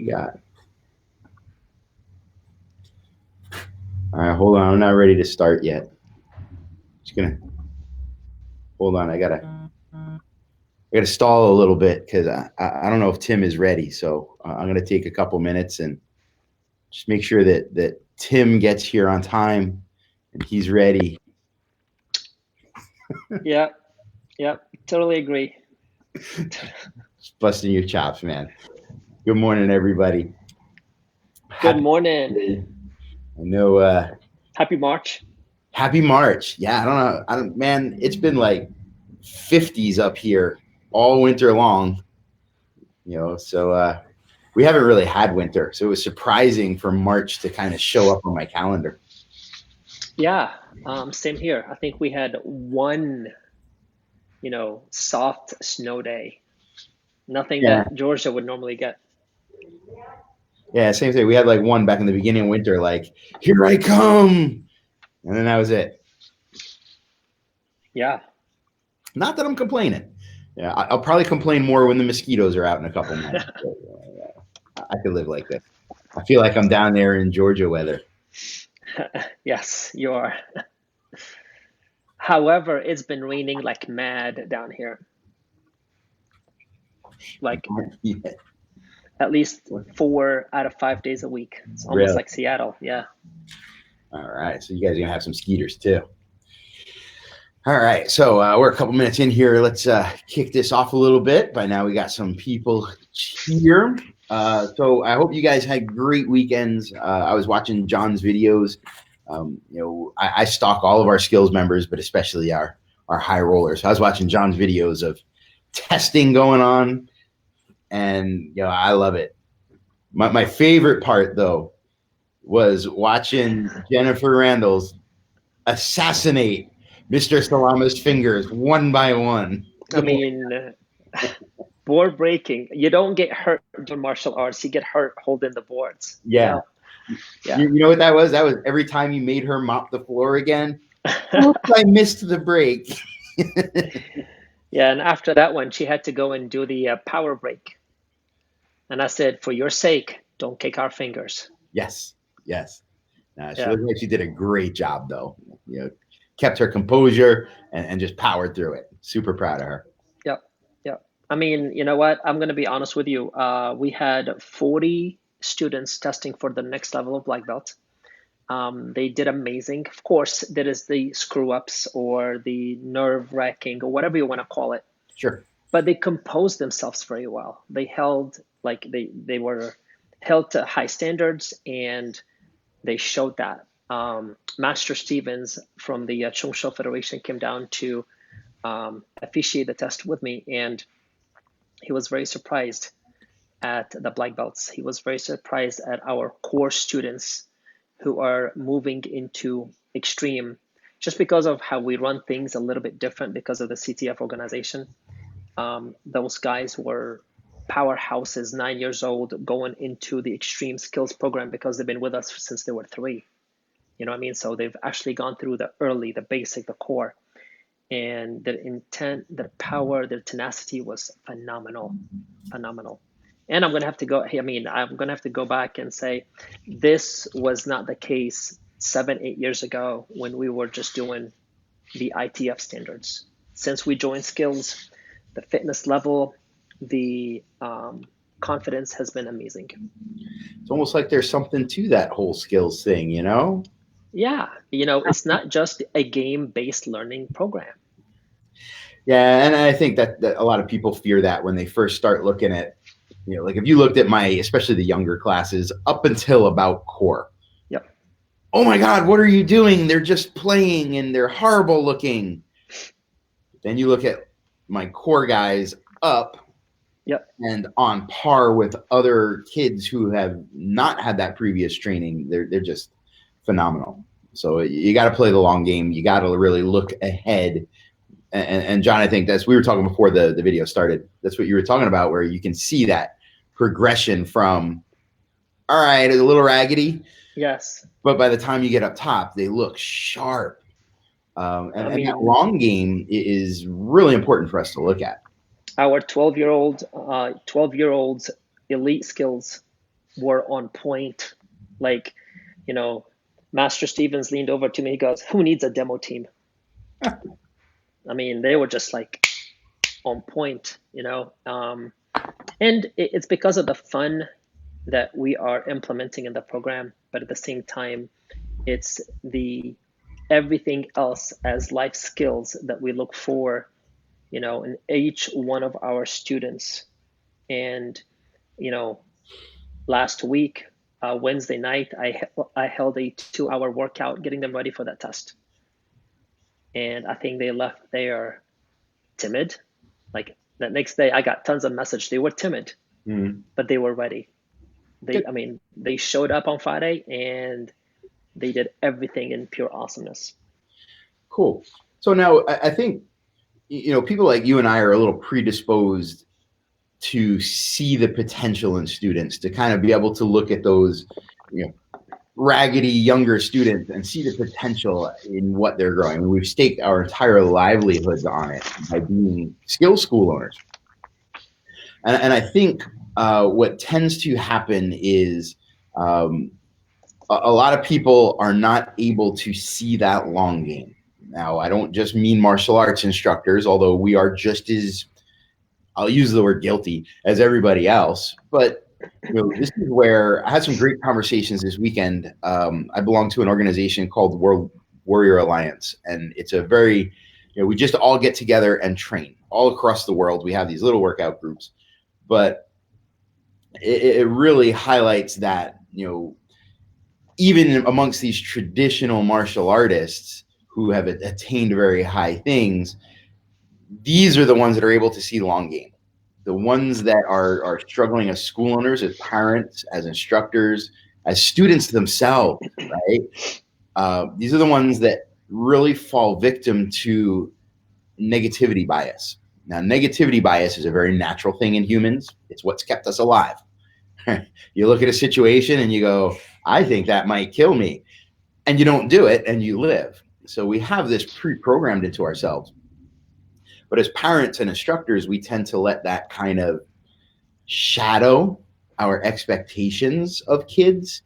we got? All right, hold on. I'm not ready to start yet. Just gonna hold on. I gotta stall a little bit because I don't know if Tim is ready. So I'm gonna take a couple minutes and just make sure that Tim gets here on time and he's ready. Yeah, yeah, totally agree. Just busting your chops, man. Good morning, everybody. Good Happy. morning. I know. Happy March. Happy March. Yeah, I don't know. Man, it's been like 50s up here all winter long. So we haven't really had winter. So it was surprising for March to kind of show up on my calendar. Yeah, same here. I think we had one, soft snow day. Nothing Yeah. that Georgia would normally get. Yeah, same thing. We had like one back in the beginning of winter, like, here I come. And then that was it. Yeah. Not that I'm complaining. Yeah, I'll probably complain more when the mosquitoes are out in a couple months. I could live like this. I feel like I'm down there in Georgia weather. Yes, you are. However, it's been raining like mad down here. Like Yeah. at least 4 out of 5 days a week. It's almost Really? like Seattle. Yeah. All right. So you guys are going to have some skeeters too. All right. So we're a couple minutes in here. Let's kick this off a little bit. By now we got some people here. So I hope you guys had great weekends. I was watching John's videos. I stalk all of our Skillz members, but especially our high rollers. So I was watching John's videos of testing going on, and I love it. My favorite part though was watching Jennifer Randall's assassinate Mr. Salama's fingers one by one. I mean, board breaking. You don't get hurt doing martial arts. You get hurt holding the boards. Yeah. Yeah. You know what that was? That was every time you made her mop the floor again. Oops, I missed the break. Yeah, and after that one, she had to go and do the power break. And I said, for your sake, don't kick our fingers. Yes. She looked like she did a great job, though. Kept her composure and just powered through it. Super proud of her. Yep. I mean, you know what? I'm going to be honest with you. We had 40 students testing for the next level of black belt. They did amazing. Of course, there is the screw ups or the nerve wracking or whatever you want to call it. Sure. But they composed themselves very well. They held they were held to high standards, and they showed that. Master Stevens from the Chung Shou Federation came down to officiate the test with me, and he was very surprised at the black belts. He was very surprised at our core students who are moving into extreme, just because of how we run things a little bit different because of the CTF organization. Those guys were powerhouses, 9 years old, going into the extreme skills program because they've been with us since they were 3. You know what I mean? So they've actually gone through the early, the basic, the core. And their intent, their power, their tenacity was phenomenal. And I'm going to have to go back and say, this was not the case 7-8 years ago when we were just doing the ITF standards. Since we joined Skillz, the fitness level, the confidence has been amazing. It's almost like there's something to that whole Skillz thing, Yeah, it's not just a game-based learning program. Yeah, and I think that a lot of people fear that when they first start looking at, like if you looked at especially the younger classes up until about core. Yep. Oh my God, what are you doing? They're just playing and they're horrible looking. Then you look at my core guys up. Yep. And on par with other kids who have not had that previous training. They're just phenomenal. So you got to play the long game. You got to really look ahead. And John, I think we were talking before the video started. That's what you were talking about, where you can see that progression from, all right, a little raggedy. Yes. But by the time you get up top, they look sharp. And that long game is really important for us to look at. Our 12-year-old elite Skillz were on point. Like, you know, Master Stevens leaned over to me. He goes, "Who needs a demo team?" I mean, they were just like on point, and it's because of the fun that we are implementing in the program, but at the same time, it's the everything else as life skills that we look for, in each one of our students. And, you know, last week, Wednesday night, I held a 2-hour workout getting them ready for that test. And I think they left there timid. Like that next day, I got tons of messages. They were timid, but they were ready. They showed up on Friday and they did everything in pure awesomeness. Cool. So now I think, people like you and I are a little predisposed to see the potential in students, to kind of be able to look at those, raggedy younger students and see the potential in what they're growing. I mean, we've staked our entire livelihoods on it by being Skillz school owners. And I think what tends to happen is a lot of people are not able to see that long game. Now, I don't just mean martial arts instructors, although we are just as, I'll use the word guilty, as everybody else. But this is where I had some great conversations this weekend. I belong to an organization called World Warrior Alliance, and it's a very, we just all get together and train all across the world. We have these little workout groups, but it really highlights that, even amongst these traditional martial artists who have attained very high things, these are the ones that are able to see long game. The ones that are struggling as school owners, as parents, as instructors, as students themselves, right? These are the ones that really fall victim to negativity bias. Now, negativity bias is a very natural thing in humans. It's what's kept us alive. You look at a situation and you go, I think that might kill me. And you don't do it and you live. So we have this pre-programmed into ourselves. But as parents and instructors, we tend to let that kind of shadow our expectations of kids.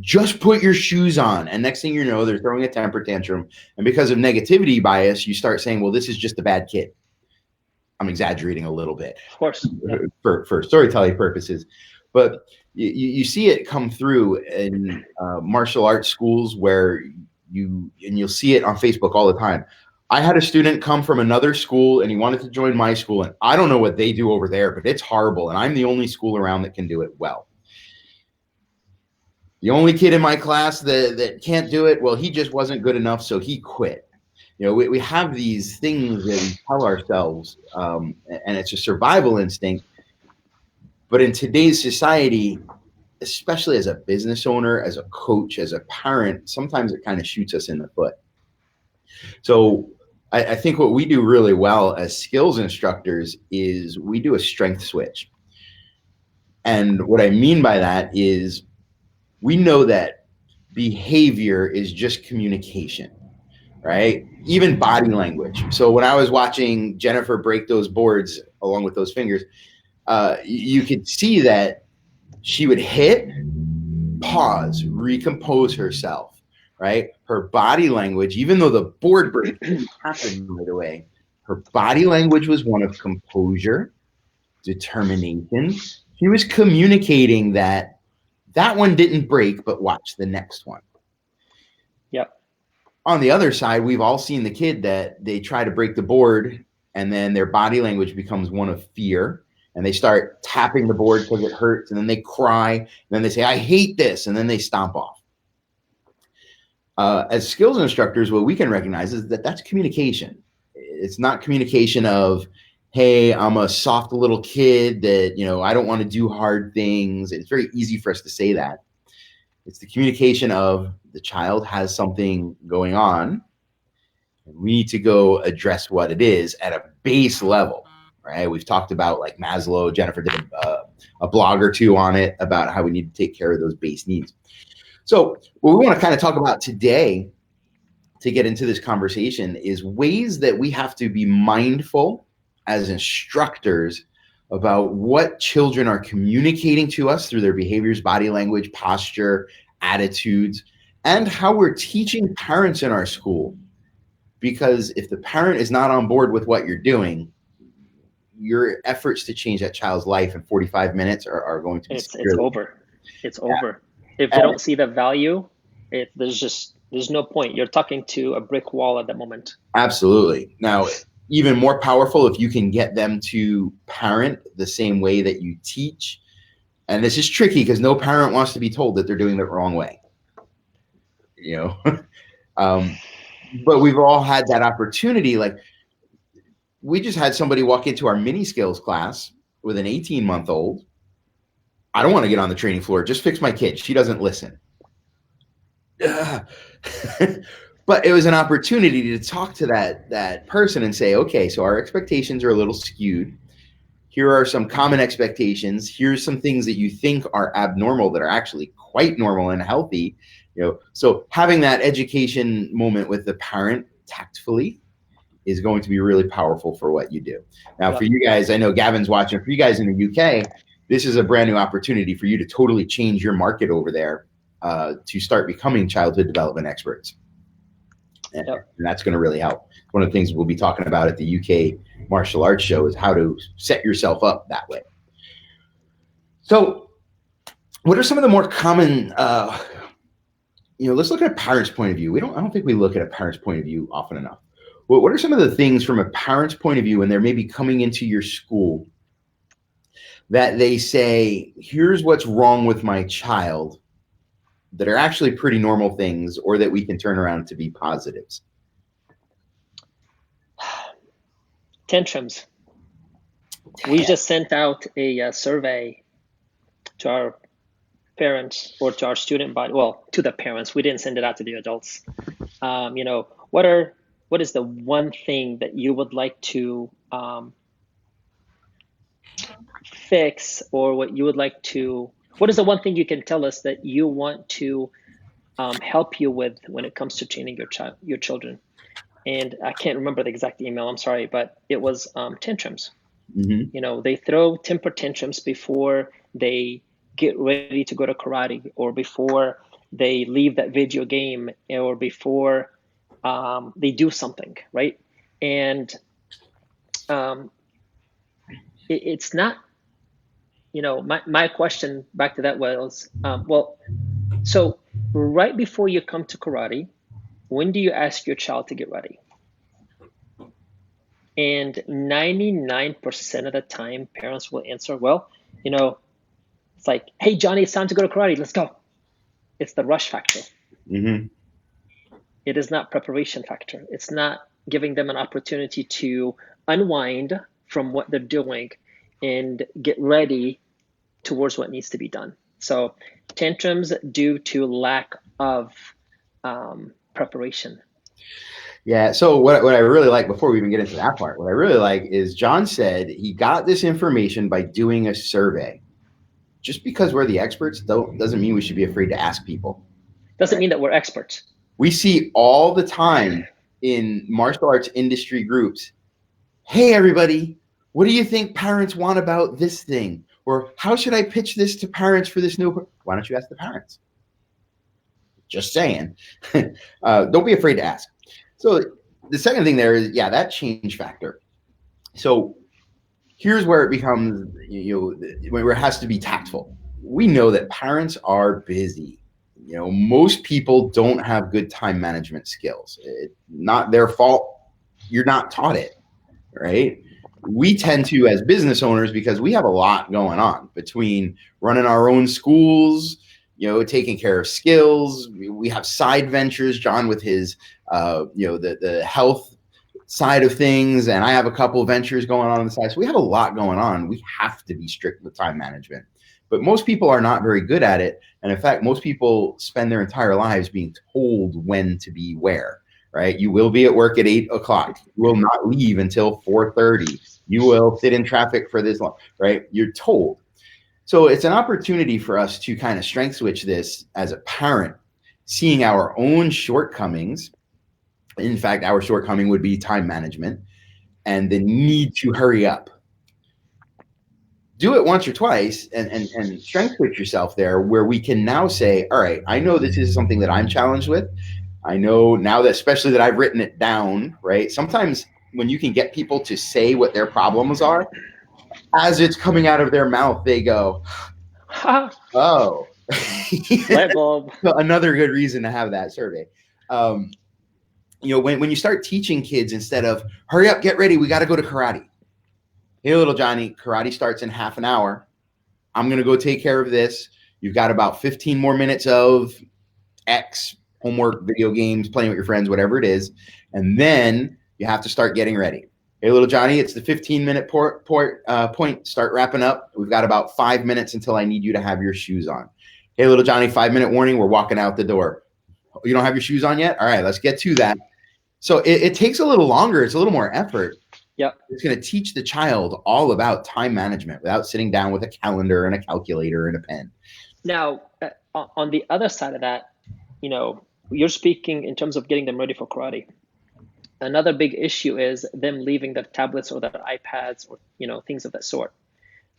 Just put your shoes on. And next thing you know, they're throwing a temper tantrum. And because of negativity bias, you start saying, well, this is just a bad kid. I'm exaggerating a little bit. Of course. Yeah. For storytelling purposes. But you see it come through in martial arts schools where you'll see it on Facebook all the time. I had a student come from another school and he wanted to join my school, and I don't know what they do over there, but it's horrible. And I'm the only school around that can do it well. The only kid in my class that can't do it, well, he just wasn't good enough, so he quit. We have these things that we tell ourselves, and it's a survival instinct. But in today's society, especially as a business owner, as a coach, as a parent, sometimes it kind of shoots us in the foot. So I think what we do really well as Skillz instructors is we do a strength switch. And what I mean by that is we know that behavior is just communication, right? Even body language. So when I was watching Jennifer break those boards along with those fingers, you could see that she would hit, pause, recompose herself. Right? Her body language, even though the board break didn't happen right away, her body language was one of composure, determination. She was communicating that one didn't break, but watch the next one. Yep. On the other side, we've all seen the kid that they try to break the board and then their body language becomes one of fear. And they start tapping the board because it hurts. And then they cry. And then they say, I hate this. And then they stomp off. As Skillz instructors, what we can recognize is that that's communication. It's not communication of, hey, I'm a soft little kid that, I don't want to do hard things. It's very easy for us to say that. It's the communication of the child has something going on. And we need to go address what it is at a base level, right? We've talked about like Maslow. Jennifer did a blog or two on it about how we need to take care of those base needs. So what we want to kind of talk about today to get into this conversation is ways that we have to be mindful as instructors about what children are communicating to us through their behaviors, body language, posture, attitudes, and how we're teaching parents in our school. Because if the parent is not on board with what you're doing, your efforts to change that child's life in 45 minutes are going to be It's over. It's Yeah. over. If they don't see the value, there's no point. You're talking to a brick wall at the moment. Absolutely. Now, even more powerful if you can get them to parent the same way that you teach. And this is tricky because no parent wants to be told that they're doing it the wrong way. You know, but we've all had that opportunity. Like, we just had somebody walk into our mini Skillz class with an 18-month-old. I don't want to get on the training floor. Just fix my kid. She doesn't listen. But it was an opportunity to talk to that person and say, okay, so our expectations are a little skewed. Here are some common expectations. Here's some things that you think are abnormal that are actually quite normal and healthy. So having that education moment with the parent tactfully is going to be really powerful for what you do. Now, for you guys, I know Gavin's watching. For you guys in the UK, this is a brand new opportunity for you to totally change your market over there to start becoming childhood development experts. And that's going to really help. One of the things we'll be talking about at the UK martial arts show is how to set yourself up that way. So what are some of the more common, let's look at a parent's point of view. I don't think we look at a parent's point of view often enough. Well, what are some of the things from a parent's point of view when they're maybe coming into your school that they say, here's what's wrong with my child, that are actually pretty normal things, or that we can turn around to be positives? Tantrums. We just sent out a survey to our parents or to our student body. Well, to the parents. We didn't send it out to the adults. What is the one thing that you would like to fix, or what is the one thing you can tell us that you want to help you with when it comes to training your children? And I can't remember the exact email, I'm sorry, but it was tantrums. Mm-hmm. They throw temper tantrums before they get ready to go to karate, or before they leave that video game, or before they do something, right? And it's not, my question back to that was, so right before you come to karate, when do you ask your child to get ready? And 99% of the time, parents will answer, well, it's like, hey, Johnny, it's time to go to karate. Let's go. It's the rush factor. Mm-hmm. It is not preparation factor. It's not giving them an opportunity to unwind from what they're doing and get ready towards what needs to be done. So tantrums due to lack of preparation. Yeah. So what I really like, before we even get into that part, what I really like is John said he got this information by doing a survey. Just because we're the experts doesn't mean we should be afraid to ask people. Doesn't mean that we're experts. We see all the time in martial arts industry groups, hey, everybody, what do you think parents want about this thing? Or how should I pitch this to parents for this new? Why don't you ask the parents? Just saying. Don't be afraid to ask. So the second thing there is, that change factor. So here's where it becomes, where it has to be tactful. We know that parents are busy. Most people don't have good time management skills. It's not their fault. You're not taught it, right? We tend to, as business owners, because we have a lot going on between running our own schools, taking care of Skillz. We have side ventures, John with his, the health side of things, and I have a couple of ventures going on the side. So we have a lot going on. We have to be strict with time management. But most people are not very good at it. And in fact, most people spend their entire lives being told when to be where, right? You will be at work at 8 o'clock. You will not leave until 4:30. You will sit in traffic for this long, right? You're told. So it's an opportunity for us to kind of strength switch this as a parent, seeing our own shortcomings. In fact, our shortcoming would be time management and the need to hurry up. do it once or twice and strength coach yourself there, where we can now say, all right, I know this is something that I'm challenged with. I know now that, especially that I've written it down, right? Sometimes when you can get people to say what their problems are, as it's coming out of their mouth, they go, oh. Light bulb. Another good reason to have that survey. When you start teaching kids, instead of hurry up, get ready, we got to go to karate. Hey, little Johnny, karate starts in half an hour. I'm going to go take care of this. You've got about 15 more minutes of X, homework, video games, playing with your friends, whatever it is. And then you have to start getting ready. Hey, little Johnny, it's the 15-minute point. Start wrapping up. We've got about 5 minutes until I need you to have your shoes on. Hey, little Johnny, 5-minute warning. We're walking out the door. You don't have your shoes on yet? All right, let's get to that. So it takes a little longer. It's a little more effort. Yep. It's going to teach the child all about time management without sitting down with a calendar and a calculator and a pen. Now, on the other side of that, you're speaking in terms of getting them ready for karate. Another big issue is them leaving their tablets or their iPads or, things of that sort.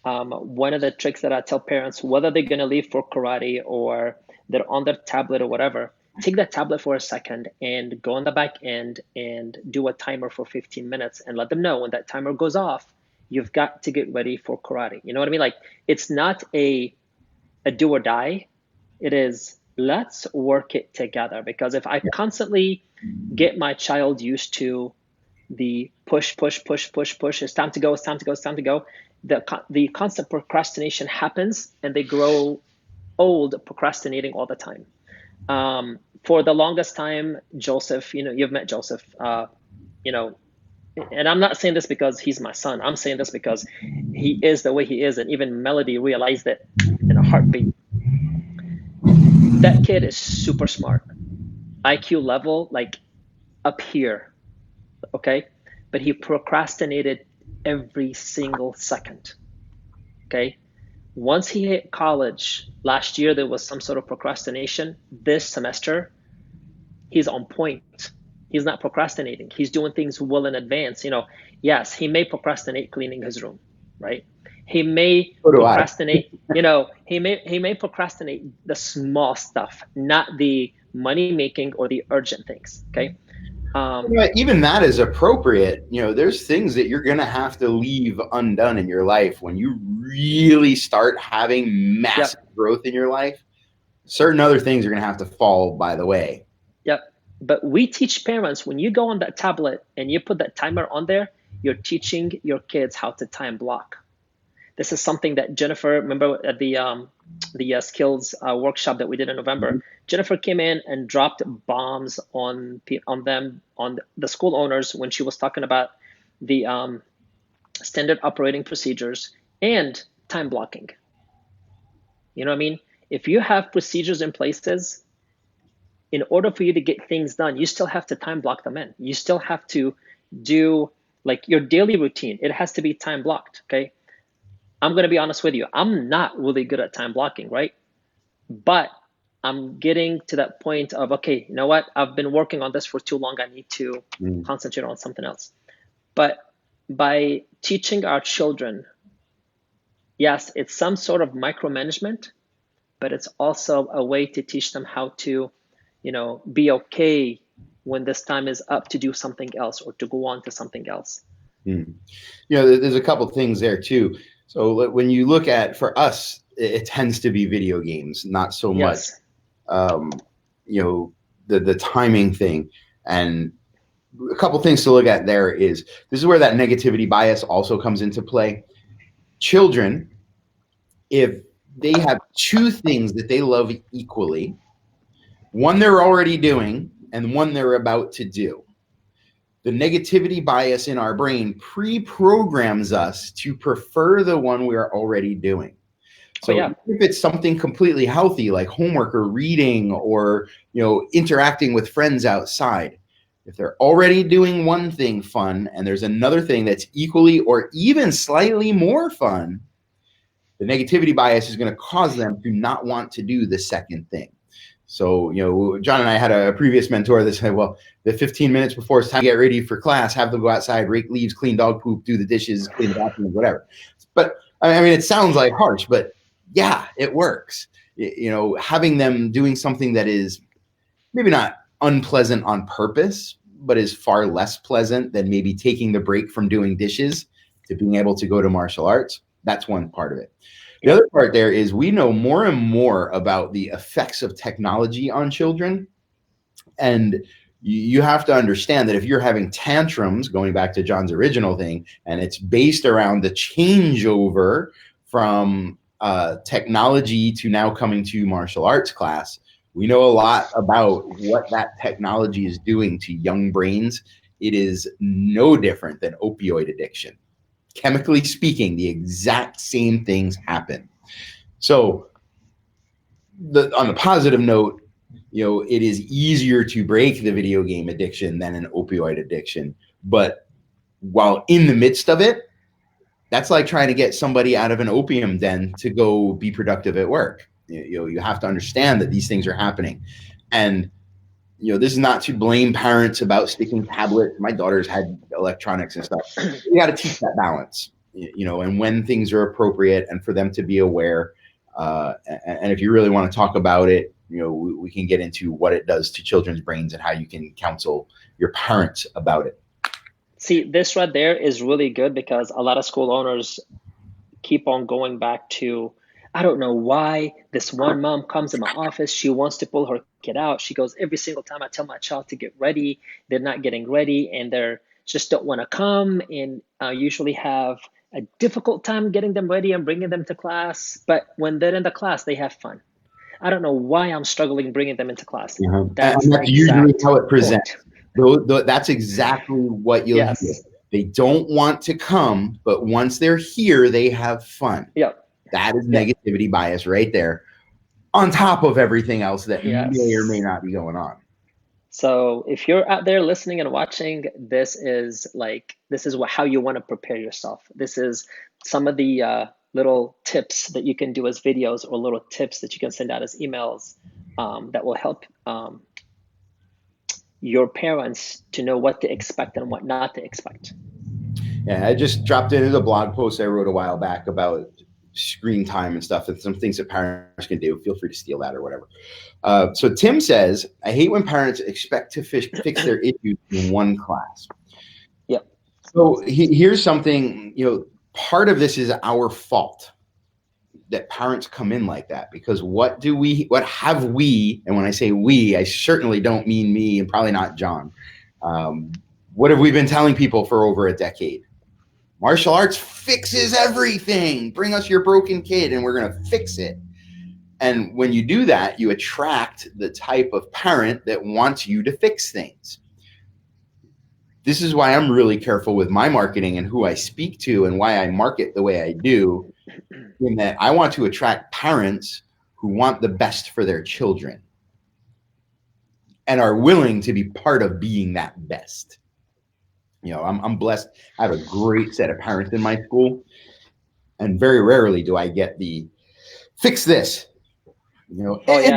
One of the tricks that I tell parents, whether they're going to leave for karate or they're on their tablet or whatever, take that tablet for a second and go on the back end and do a timer for 15 minutes and let them know when that timer goes off, you've got to get ready for karate. You know what I mean? Like, it's not a do or die. It is, let's work it together. Because if I constantly get my child used to the push, it's time to go, the constant procrastination happens and they grow old procrastinating all the time. For the longest time, Joseph, you've met Joseph, and I'm not saying this because he's my son. I'm saying this because he is the way he is. And even Melody realized it in a heartbeat. That kid is super smart. IQ level, like up here. Okay. But he procrastinated every single second. Okay. Once he hit college last year, there was some sort of procrastination. This semester, he's on point. He's not procrastinating. He's doing things well in advance. Yes, he may procrastinate cleaning his room, right? He may procrastinate, he may procrastinate the small stuff, not the money making or the urgent things. Okay. Even that is appropriate. There's things that you're going to have to leave undone in your life when you really start having massive growth in your life. Certain other things are going to have to fall by the way. Yep. But we teach parents, when you go on that tablet and you put that timer on there, you're teaching your kids how to time block. This is something that Jennifer, remember at the Skillz workshop that we did in November, mm-hmm. Jennifer came in and dropped bombs on the school owners when she was talking about the standard operating procedures and time blocking. You know what I mean? If you have procedures in places, in order for you to get things done, you still have to time block them in. You still have to do like your daily routine. It has to be time blocked, okay? I'm going to be honest with you. I'm not really good at time blocking, right? But I'm getting to that point of, okay, you know what? I've been working on this for too long. I need to concentrate on something else. But by teaching our children, yes, it's some sort of micromanagement, but it's also a way to teach them how to, be okay when this time is up to do something else or to go on to something else. There's a couple things there too. So when you look at, for us, it tends to be video games, not so much, the timing thing. And a couple things to look at there is, this is where that negativity bias also comes into play. Children, if they have two things that they love equally, one they're already doing and one they're about to do, the negativity bias in our brain pre-programs us to prefer the one we're already doing. So if it's something completely healthy, like homework or reading or, interacting with friends outside, if they're already doing one thing fun and there's another thing that's equally or even slightly more fun, the negativity bias is going to cause them to not want to do the second thing. So, John and I had a previous mentor that said, well, the 15 minutes before it's time to get ready for class, have them go outside, rake leaves, clean dog poop, do the dishes, clean the bathroom, whatever. But I mean, it sounds like harsh, but yeah, it works. Having them doing something that is maybe not unpleasant on purpose, but is far less pleasant than maybe taking the break from doing dishes to being able to go to martial arts. That's one part of it. The other part there is we know more and more about the effects of technology on children. And you have to understand that if you're having tantrums, going back to John's original thing, and it's based around the changeover from technology to now coming to martial arts class, we know a lot about what that technology is doing to young brains. It is no different than opioid addiction. Chemically speaking, the exact same things happen. So, on the positive note, it is easier to break the video game addiction than an opioid addiction. But while in the midst of it, that's like trying to get somebody out of an opium den to go be productive at work. You have to understand that these things are happening. And, this is not to blame parents about sticking tablets. My daughter's had electronics and stuff. You got to teach that balance, and when things are appropriate and for them to be aware. And if you really want to talk about it, we can get into what it does to children's brains and how you can counsel your parents about it. See, this right there is really good because a lot of school owners keep on going back to, I don't know why this one mom comes in my office. She wants to pull her kid out. She goes, every single time I tell my child to get ready, they're not getting ready and they're just don't want to come. And I usually have a difficult time getting them ready and bringing them to class. But when they're in the class, they have fun. I don't know why I'm struggling bringing them into class. That's usually how it presents. That's exactly what you'll hear. They don't want to come, but once they're here, they have fun. Yep. That is negativity bias right there, on top of everything else that may or may not be going on. So if you're out there listening and watching, this is how you want to prepare yourself. This is some of the little tips that you can do as videos or little tips that you can send out as emails that will help your parents to know what to expect and what not to expect. Yeah, I just dropped into the blog post I wrote a while back about screen time and stuff and some things that parents can do. Feel free to steal that or whatever. So Tim says, I hate when parents expect to fix their issues in one class. Yep. So here's something, part of this is our fault that parents come in like that, because what have we, and when I say we, I certainly don't mean me and probably not John. What have we been telling people for over a decade? Martial arts fixes everything. Bring us your broken kid and we're going to fix it. And when you do that, you attract the type of parent that wants you to fix things. This is why I'm really careful with my marketing and who I speak to and why I market the way I do, in that I want to attract parents who want the best for their children and are willing to be part of being that best. I'm blessed. I have a great set of parents in my school, and very rarely do I get the fix this. We don't get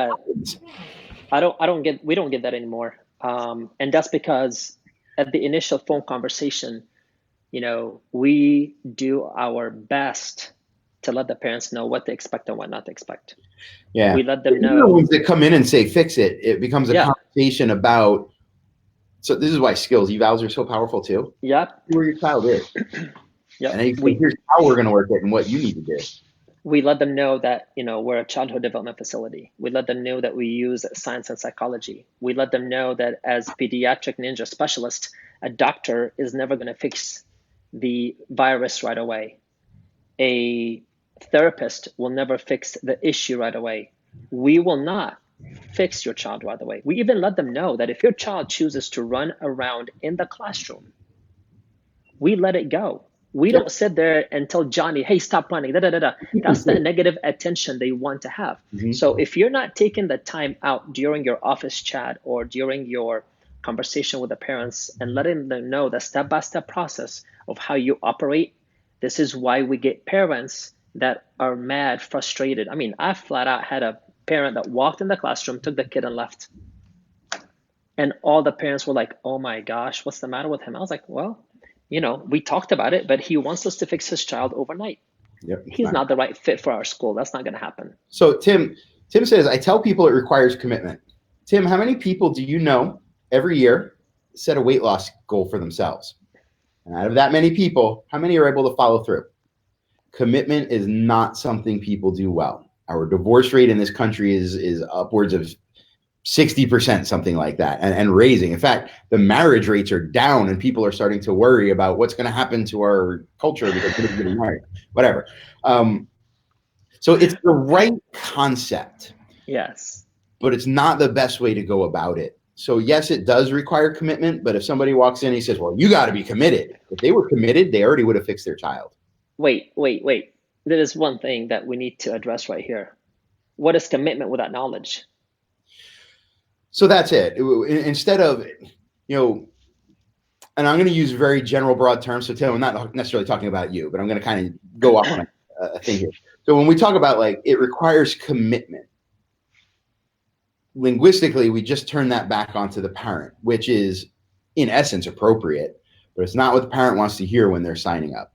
that anymore. And that's because at the initial phone conversation, we do our best to let the parents know what to expect and what not to expect. Yeah. We let them know. The ones that come in and say, fix it. It becomes a conversation about, so this is why Skillz evals are so powerful too. Yep. Where your child is. Yep. And here's how we're going to work it and what you need to do. We let them know that, we're a childhood development facility. We let them know that we use science and psychology. We let them know that as pediatric ninja specialist, a doctor is never going to fix the virus right away. A therapist will never fix the issue right away. We will not fix your child right away. We even let them know that if your child chooses to run around in the classroom, we let it go. We don't sit there and tell Johnny, hey, stop running. That's the negative attention they want to have. Mm-hmm. So if you're not taking the time out during your office chat or during your conversation with the parents and letting them know the step-by-step process of how you operate, this is why we get parents that are mad, frustrated. I mean, I flat out had a parent that walked in the classroom, took the kid and left. And all the parents were like, oh my gosh, what's the matter with him? I was like, well, we talked about it, but he wants us to fix his child overnight. Yep. He's not the right fit for our school. That's not going to happen. So Tim says, I tell people it requires commitment. Tim, how many people do you know every year set a weight loss goal for themselves? And out of that many people, how many are able to follow through? Commitment is not something people do well. Our divorce rate in this country is upwards of 60%, something like that, and raising. In fact, the marriage rates are down, and people are starting to worry about what's going to happen to our culture because we're getting married, whatever. So it's the right concept. Yes. But it's not the best way to go about it. So yes, it does require commitment, but if somebody walks in and he says, well, you got to be committed. If they were committed, they already would have fixed their child. Wait. There is one thing that we need to address right here. What is commitment without knowledge? So that's it. Instead of, and I'm going to use very general, broad terms. So Tim, I'm not necessarily talking about you, but I'm going to kind of go off on a thing here. So when we talk about it requires commitment, linguistically, we just turn that back onto the parent, which is in essence appropriate, but it's not what the parent wants to hear when they're signing up.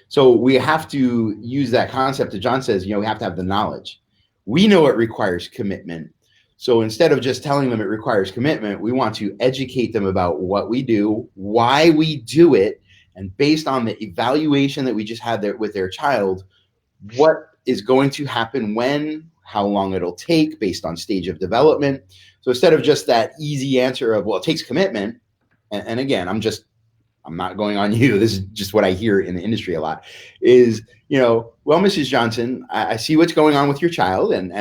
So we have to use that concept that John says, we have to have the knowledge. We know it requires commitment. So instead of just telling them it requires commitment, we want to educate them about what we do, why we do it, and based on the evaluation that we just had there with their child, what is going to happen when, how long it'll take based on stage of development. So instead of just that easy answer of, well, it takes commitment, and again, I'm not going on you, this is just what I hear in the industry a lot, is, well, Mrs. Johnson, I see what's going on with your child, and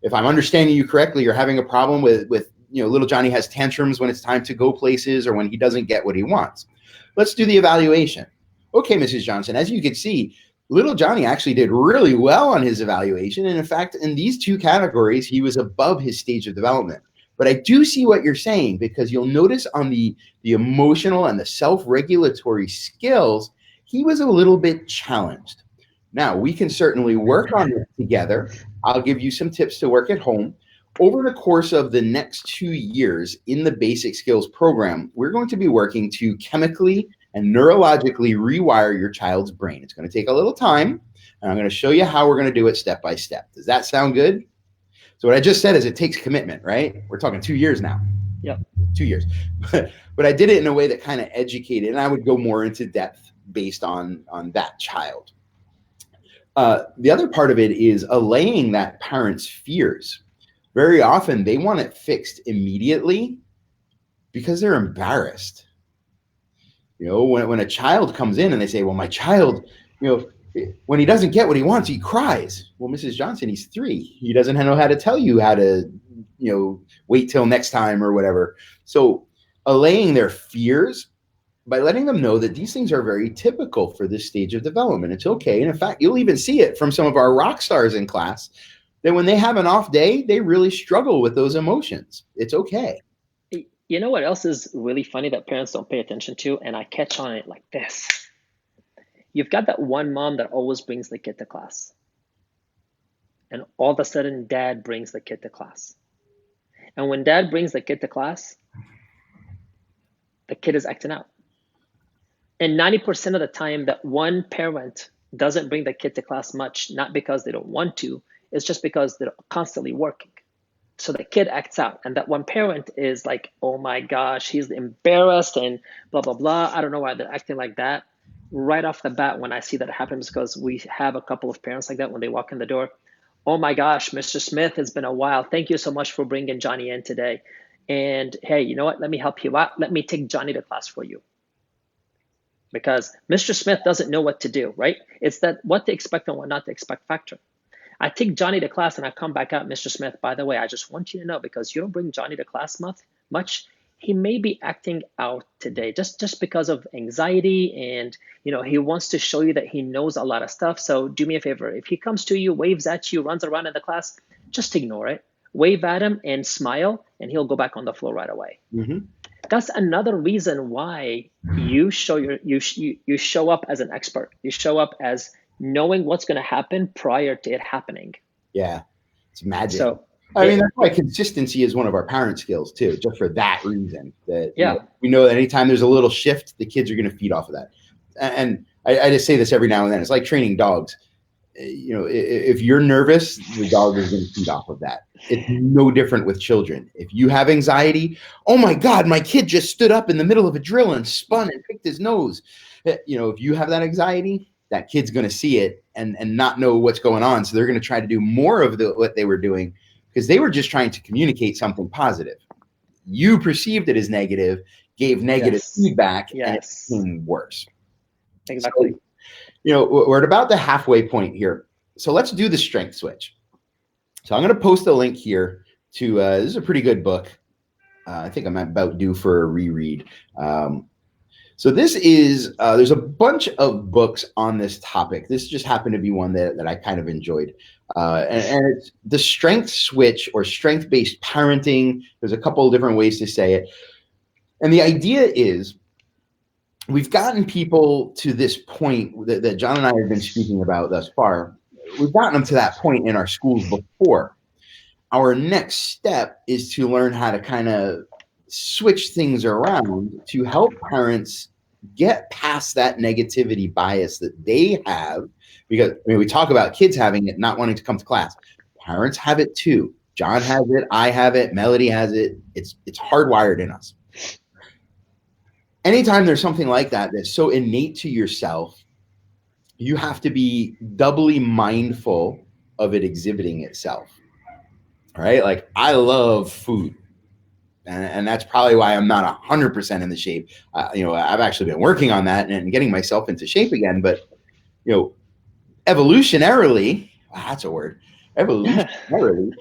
if I'm understanding you correctly, you're having a problem with little Johnny has tantrums when it's time to go places or when he doesn't get what he wants. Let's do the evaluation. Okay, Mrs. Johnson, as you can see, little Johnny actually did really well on his evaluation. And in fact, in these two categories, he was above his stage of development. But I do see what you're saying, because you'll notice on the emotional and the self-regulatory skills, he was a little bit challenged. Now, we can certainly work on it together. I'll give you some tips to work at home. Over the course of the next 2 years in the Basic Skillz program, we're going to be working to chemically and neurologically rewire your child's brain. It's going to take a little time, and I'm going to show you how we're going to do it step by step. Does that sound good? So what I just said is it takes commitment, right? We're talking 2 years now. Yep. 2 years. But I did it in a way that kind of educated, and I would go more into depth based on that child. The other part of it is allaying that parent's fears. Very often they want it fixed immediately because they're embarrassed. When a child comes in and they say, well, my child, when he doesn't get what he wants, he cries. Well, Mrs. Johnson, he's 3. He doesn't know how to tell you how to, wait till next time or whatever. So allaying their fears by letting them know that these things are very typical for this stage of development. It's okay. And in fact, you'll even see it from some of our rock stars in class that when they have an off day, they really struggle with those emotions. It's okay. You know what else is really funny that parents don't pay attention to? And I catch on it like this. You've got that one mom that always brings the kid to class. And all of a sudden, dad brings the kid to class. And when dad brings the kid to class, the kid is acting out. And 90% of the time that one parent doesn't bring the kid to class much, not because they don't want to, it's just because they're constantly working. So the kid acts out, and that one parent is like, oh my gosh, he's embarrassed and blah, blah, blah. I don't know why they're acting like that. Right off the bat, when I see that happen, because we have a couple of parents like that when they walk in the door. Oh my gosh, Mr. Smith, it's been a while. Thank you so much for bringing Johnny in today. And hey, you know what? Let me help you out. Let me take Johnny to class for you. Because Mr. Smith doesn't know what to do, right? It's that what to expect and what not to expect factor. I take Johnny to class and I come back out, Mr. Smith, by the way, I just want you to know, because you don't bring Johnny to class much, he may be acting out today just because of anxiety, and he wants to show you that he knows a lot of stuff. So do me a favor. If he comes to you, waves at you, runs around in the class, just ignore it. Wave at him and smile, and he'll go back on the floor right away. Mm-hmm. That's another reason why you show up as an expert. You show up as knowing what's going to happen prior to it happening. Yeah, it's magic. So, I mean, that's why consistency is one of our parent skills too, just for that reason. That we know that anytime there's a little shift, the kids are going to feed off of that. And I just say this every now and then. It's like training dogs. If you're nervous, the dog is going to feed off of that. It's no different with children. If you have anxiety, oh my God, my kid just stood up in the middle of a drill and spun and picked his nose. If you have that anxiety, that kid's going to see it and not know what's going on. So they're going to try to do more of what they were doing because they were just trying to communicate something positive. You perceived it as negative, gave negative feedback, and it became worse. Exactly. So, we're at about the halfway point here. So let's do the strength switch. So I'm going to post a link here to, this is a pretty good book. I think I'm about due for a reread. So this is, there's a bunch of books on this topic. This just happened to be one that I kind of enjoyed. And it's the strength switch or strength-based parenting. There's a couple of different ways to say it. And the idea is, we've gotten people to this point that John and I have been speaking about thus far. We've gotten them to that point in our schools before. Our next step is to learn how to kind of switch things around to help parents get past that negativity bias that they have. Because we talk about kids having it, not wanting to come to class. Parents have it too. John has it. I have it. Melody has it. It's hardwired in us. Anytime there's something like that that's so innate to yourself, you have to be doubly mindful of it exhibiting itself. All right? Like, I love food. And that's probably why I'm not 100% in the shape. I've actually been working on that and getting myself into shape again. But, evolutionarily, that's a word, evolutionarily,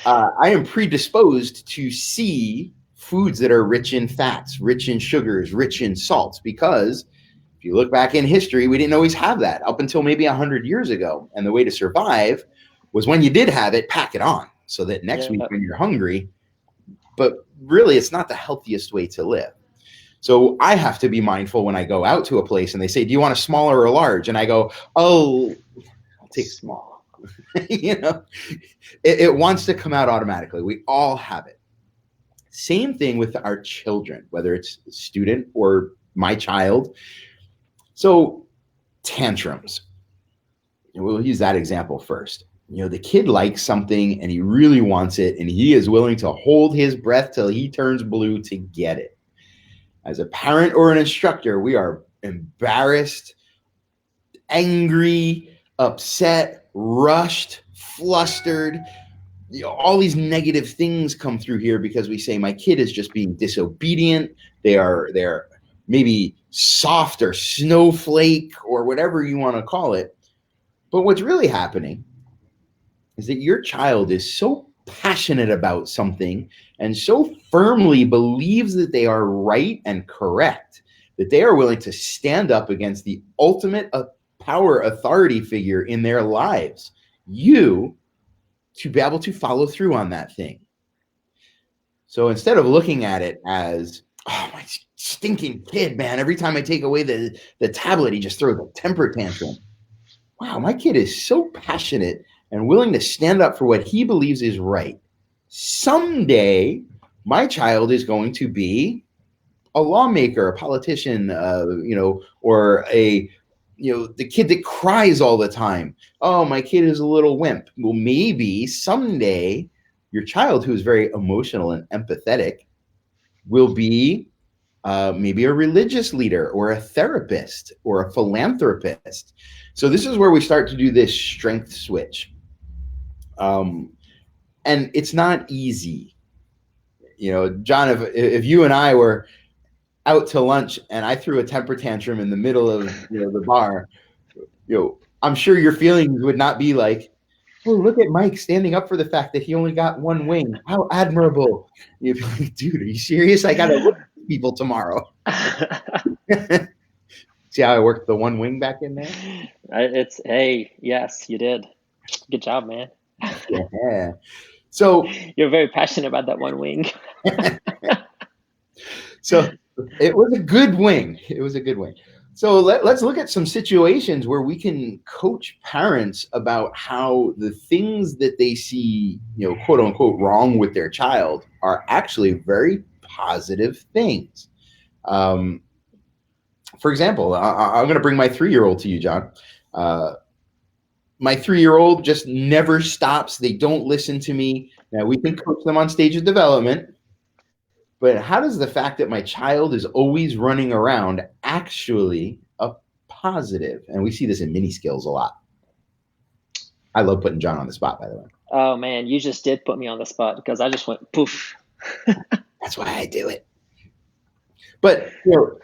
I am predisposed to see foods that are rich in fats, rich in sugars, rich in salts, because if you look back in history, we didn't always have that up until maybe 100 years ago. And the way to survive was when you did have it, pack it on so that next week when you're hungry, but really it's not the healthiest way to live. So I have to be mindful when I go out to a place and they say, do you want a small or a large? And I go, oh, I'll take small. It wants to come out automatically. We all have it. Same thing with our children, whether it's a student or my child. So tantrums, we'll use that example first. The kid likes something and he really wants it and he is willing to hold his breath till he turns blue to get it. As a parent or an instructor, we are embarrassed, angry, upset, rushed, flustered. All these negative things come through here because we say my kid is just being disobedient. They're maybe soft or snowflake or whatever you want to call it. But what's really happening is that your child is so passionate about something and so firmly believes that they are right and correct that they are willing to stand up against the ultimate power authority figure in their lives, you, to be able to follow through on that thing. So instead of looking at it as, oh, my stinking kid, man, every time I take away the tablet, he just throws a temper tantrum. Wow, my kid is so passionate and willing to stand up for what he believes is right. Someday, my child is going to be a lawmaker, a politician, or the kid that cries all the time. Oh, my kid is a little wimp. Well, maybe someday your child, who is very emotional and empathetic, will be maybe a religious leader or a therapist or a philanthropist. So this is where we start to do this strength switch. And it's not easy. John, if you and I were out to lunch and I threw a temper tantrum in the middle of the bar, I'm sure your feelings would not be like, oh, look at Mike standing up for the fact that he only got one wing. How admirable. You'd be like, dude, are you serious? I got to look at people tomorrow. See how I worked the one wing back in there? Hey, yes, you did. Good job, man. Yeah. So you're very passionate about that one wing. So it was a good wing. It was a good wing. So let's look at some situations where we can coach parents about how the things that they see, quote unquote, wrong with their child are actually very positive things. For example, I'm going to bring my 3-year-old to you, John. My 3-year-old just never stops. They don't listen to me. Now, we can coach them on stage of development, but how does the fact that my child is always running around actually a positive? And we see this in mini skills a lot. I love putting John on the spot, by the way. Oh man, you just did put me on the spot because I just went poof. That's why I do it. But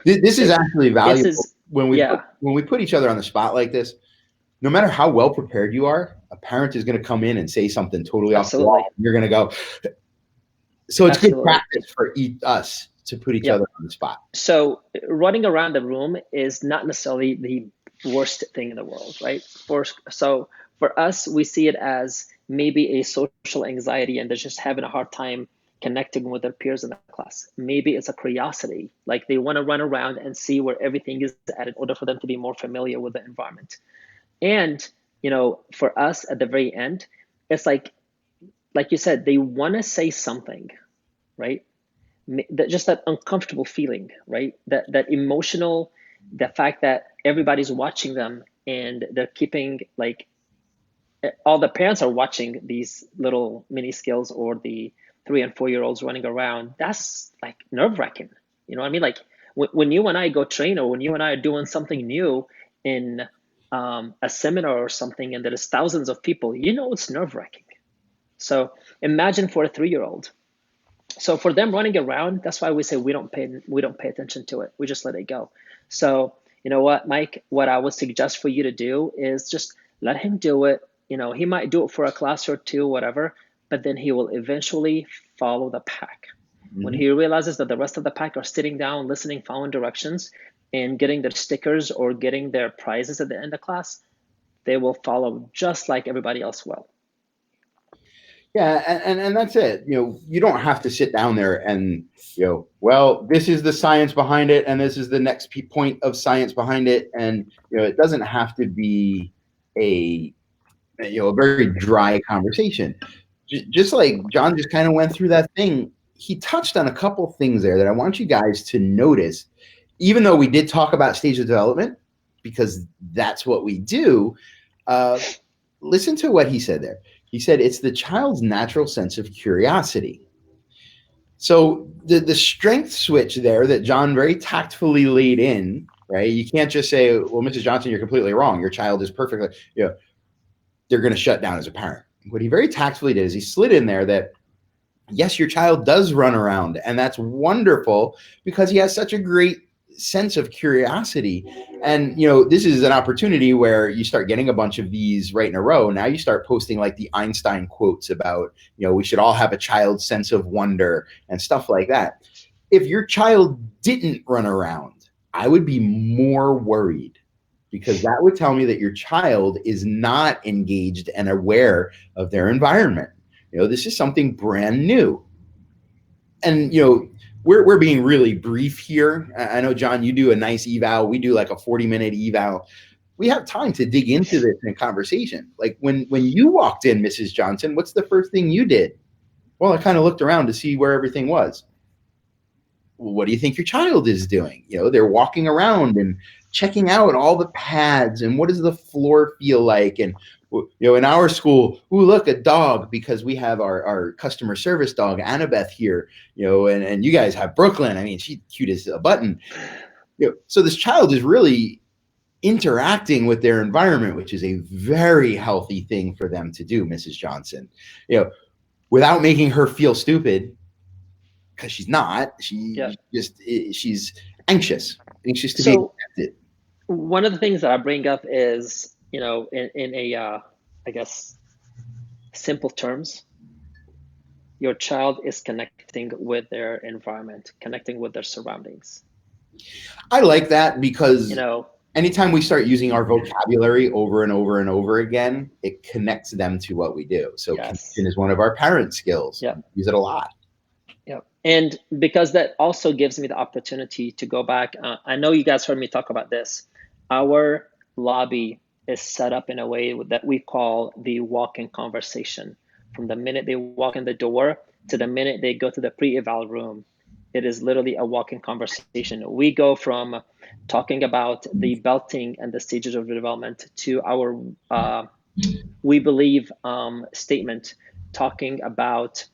this is actually valuable when we put each other on the spot like this. No matter how well prepared you are, a parent is going to come in and say something totally off the wall. You're going to go. So it's good practice for us to put each other on the spot. So running around the room is not necessarily the worst thing in the world, right? So for us, we see it as maybe a social anxiety and they're just having a hard time connecting with their peers in the class. Maybe it's a curiosity, like they want to run around and see where everything is at in order for them to be more familiar with the environment. And, for us at the very end, it's like you said, they want to say something, right? Just that uncomfortable feeling, right? That emotional, the fact that everybody's watching them and they're keeping all the parents are watching these little mini skills or the 3 and 4-year-olds running around. That's like nerve wracking. You know what I mean? Like when you and I go train or when you and I are doing something new in a seminar or something, and there's thousands of people, it's nerve wracking. So imagine for a 3-year-old. So for them running around, that's why we say we don't pay attention to it. We just let it go. So you know what, Mike? What I would suggest for you to do is just let him do it. He might do it for a class or two, whatever, but then he will eventually follow the pack. Mm-hmm. When he realizes that the rest of the pack are sitting down, listening, following directions, and getting their stickers or getting their prizes at the end of class, they will follow just like everybody else will. Yeah, and that's it. You don't have to sit down there and well, this is the science behind it, and this is the next point of science behind it, and it doesn't have to be a very dry conversation. Just like John just kind of went through that thing, he touched on a couple things there that I want you guys to notice. Even though we did talk about stage of development, because that's what we do, listen to what he said there. He said it's the child's natural sense of curiosity. So the strength switch there that John very tactfully laid in, right? You can't just say, well, Mrs. Johnson, you're completely wrong. Your child is perfectly, they're going to shut down as a parent. What he very tactfully did is he slid in there that, yes, your child does run around, and that's wonderful because he has such a great sense of curiosity. And this is an opportunity where you start getting a bunch of these right in a row. Now you start posting like the Einstein quotes about we should all have a child's sense of wonder and stuff like that. If your child didn't run around, I would be more worried, because that would tell me that your child is not engaged and aware of their environment. This is something brand new. And we're being really brief here. I know, John, you do a nice eval. We do like a 40-minute eval. We have time to dig into this in conversation. Like when you walked in, Mrs. Johnson, what's the first thing you did? Well, I kind of looked around to see where everything was. Well, what do you think your child is doing? They're walking around and checking out all the pads and what does the floor feel like? And in our school, ooh, look, a dog, because we have our customer service dog, Annabeth, here, and you guys have Brooklyn. I mean, she's cute as a button. So this child is really interacting with their environment, which is a very healthy thing for them to do, Mrs. Johnson, without making her feel stupid, because she's not. She's anxious to be accepted. One of the things that I bring up is, in a, I guess, simple terms, your child is connecting with their environment, connecting with their surroundings. I like that because, anytime we start using our vocabulary over and over and over again, it connects them to what we do. So connection is one of our parent skills. Yeah. We use it a lot. Yeah. And because that also gives me the opportunity to go back. I know you guys heard me talk about this. Our lobby is set up in a way that we call the walk-in conversation. From the minute they walk in the door to the minute they go to the pre-eval room, It is literally a walking conversation. We go from talking about the belting and the stages of development to our we believe statement, talking about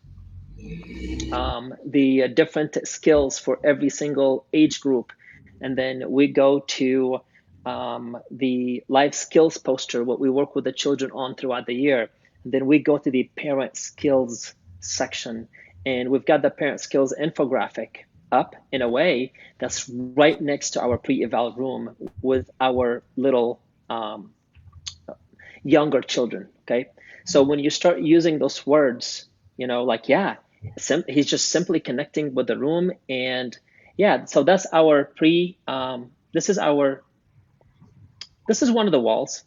the different skills for every single age group. And then we go to the life skills poster, what we work with the children on throughout the year. And then we go to the parent skills section, and we've got the parent skills infographic up in a way that's right next to our pre-eval room with our little younger children. Okay. So when you start using those words, like, yeah, he's just simply connecting with the room. And yeah, so that's our this is one of the walls.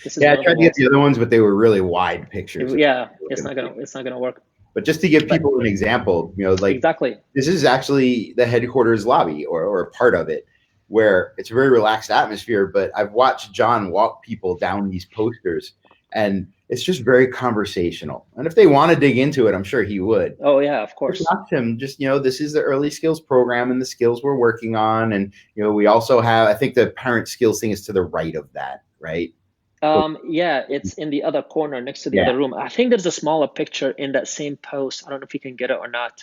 This is Yeah, I one of the tried to get walls. the other ones, but they were really wide pictures. Yeah, it's not gonna work. But just to give people an example, like Exactly. this is actually the headquarters lobby or a part of it, where it's a very relaxed atmosphere. But I've watched John walk people down these posters, and it's just very conversational. And if they want to dig into it, I'm sure he would. Oh yeah, of course. Talk to him. Just this is the early skills program and the skills we're working on, and we also have. I think the parent skills thing is to the right of that, right? Yeah, it's in the other corner next to the other room. I think there's a smaller picture in that same post. I don't know if you can get it or not.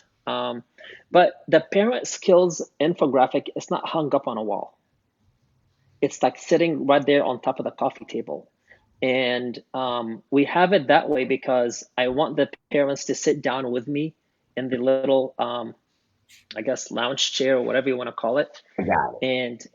But the parent skills infographic is not hung up on a wall. It's like sitting right there on top of the coffee table. And we have it that way because I want the parents to sit down with me in the little, I guess, lounge chair or whatever you want to call it. And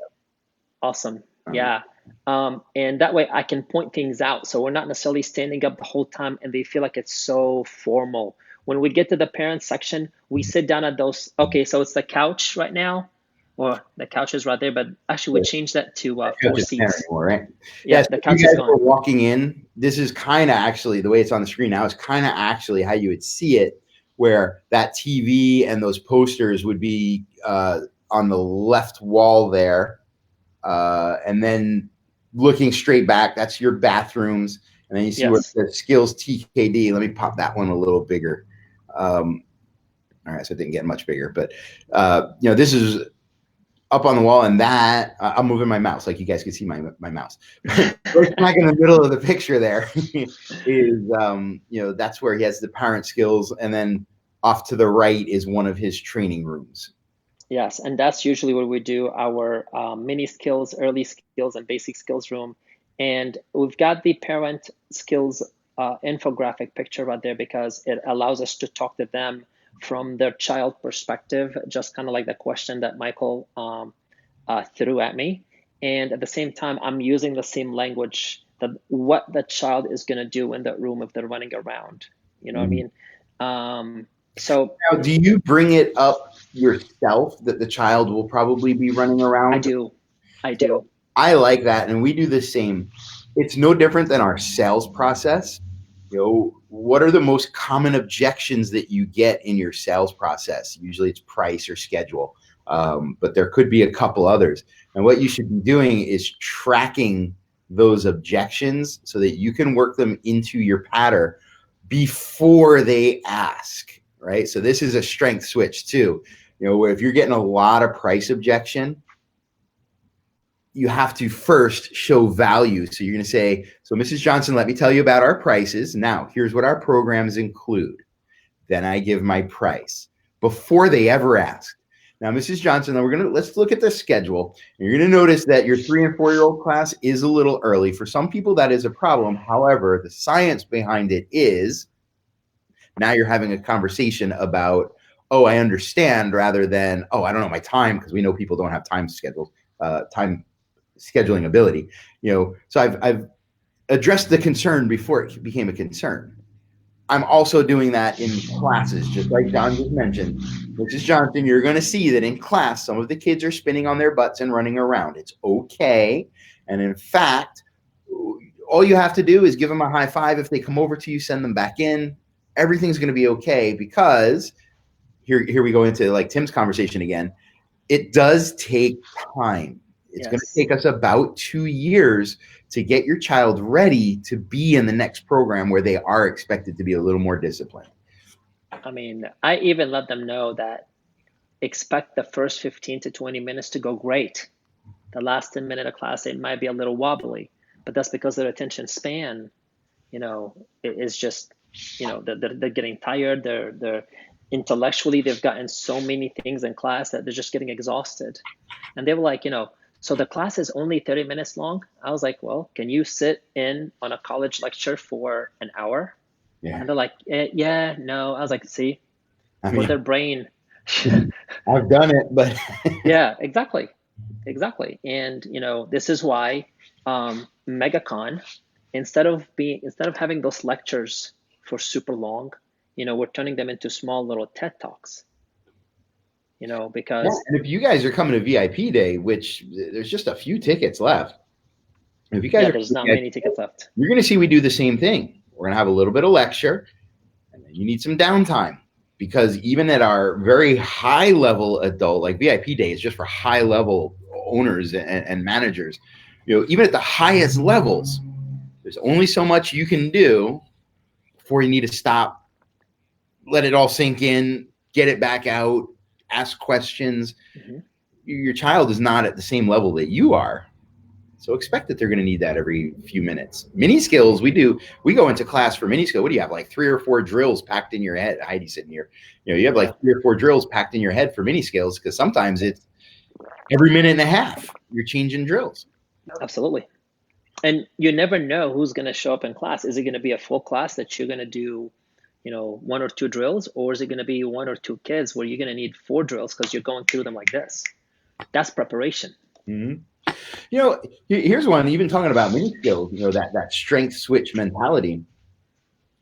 awesome. Yeah. And that way I can point things out. So we're not necessarily standing up the whole time and they feel like it's so formal. When we get to the parent section, we sit down at those. Okay, so it's the couch right now, or the couch is right there, but actually we changed that to 4 seats. Anymore, right? Yeah, the couch is gone. Walking in, this is kind of actually the way it's on the screen now is kind of actually how you would see it, where that TV and those posters would be on the left wall there. And then looking straight back, that's your bathrooms. And then you see what the Skillz TKD. Let me pop that one a little bigger. All right, so it didn't get much bigger, but this is up on the wall, and that I'm moving my mouse, like you guys can see my mouse. Right back in the middle of the picture there is that's where he has the parent skills, and then off to the right is one of his training rooms. Yes, and that's usually where we do our mini skills, early skills, and basic skills room. And we've got the parent skills infographic picture right there because it allows us to talk to them from their child perspective, just kind of like the question that Michael threw at me. And at the same time, I'm using the same language that what the child is going to do in that room if they're running around. You know what I mean? So now, do you bring it up yourself that the child will probably be running around? I do. I like that, and we do the same. It's no different than our sales process. What are the most common objections that you get in your sales process? Usually it's price or schedule, but there could be a couple others. And what you should be doing is tracking those objections so that you can work them into your pattern before they ask. Right. So this is a strength switch too. Where if you're getting a lot of price objection, you have to first show value. So you're going to say, so Mrs. Johnson, let me tell you about our prices. Now, here's what our programs include. Then I give my price before they ever ask. Now, Mrs. Johnson, let's look at the schedule. And you're going to notice that your 3 and 4-year-old class is a little early. For some people, that is a problem. However, the science behind it is now you're having a conversation about, oh, I understand, rather than, oh, I don't know my time, because we know people don't have time scheduling ability. So I've addressed the concern before it became a concern. I'm also doing that in classes, just like John just mentioned. Mrs. Johnson, you're going to see that in class, some of the kids are spinning on their butts and running around. It's okay. And in fact, all you have to do is give them a high five. If they come over to you, send them back in. Everything's going to be okay, because here we go into like Tim's conversation again. It does take time. It's going to take us about 2 years to get your child ready to be in the next program where they are expected to be a little more disciplined. I mean, I even let them know that expect the first 15 to 20 minutes to go great. The last 10 minutes of class, it might be a little wobbly, but that's because their attention span, is just, they're getting tired. They're intellectually, they've gotten so many things in class that they're just getting exhausted. And they were like, so the class is only 30 minutes long. I was like, well, can you sit in on a college lecture for an hour? Yeah. And they're like, yeah, no. I was like, see, I for mean, their brain. I've done it, but Yeah, exactly. And this is why MegaCon, instead of having those lectures for super long, we're turning them into small little TED Talks. Because and if you guys are coming to VIP Day, which there's just a few tickets left, if you guys there's not many tickets left. You're going to see we do the same thing. We're going to have a little bit of lecture, and then you need some downtime, because even at our very high level adult, like VIP Day is just for high level owners and managers. Even at the highest levels, there's only so much you can do before you need to stop, let it all sink in, get it back out, ask questions. Mm-hmm. Your child is not at the same level that you are. So expect that they're going to need that every few minutes. Mini Skillz, we go into class for Mini Skill. What do you have? Like 3 or 4 drills packed in your head. Heidi's sitting here. You have like 3 or 4 drills packed in your head for Mini Skillz, because sometimes it's every minute and a half you're changing drills. Absolutely. And you never know who's going to show up in class. Is it going to be a full class that you're going to do, 1 or 2 drills, or is it going to be 1 or 2 kids where you're going to need 4 drills because you're going through them like this? That's preparation. Mm-hmm. Here's one, even talking about Mini Skillz, that strength switch mentality.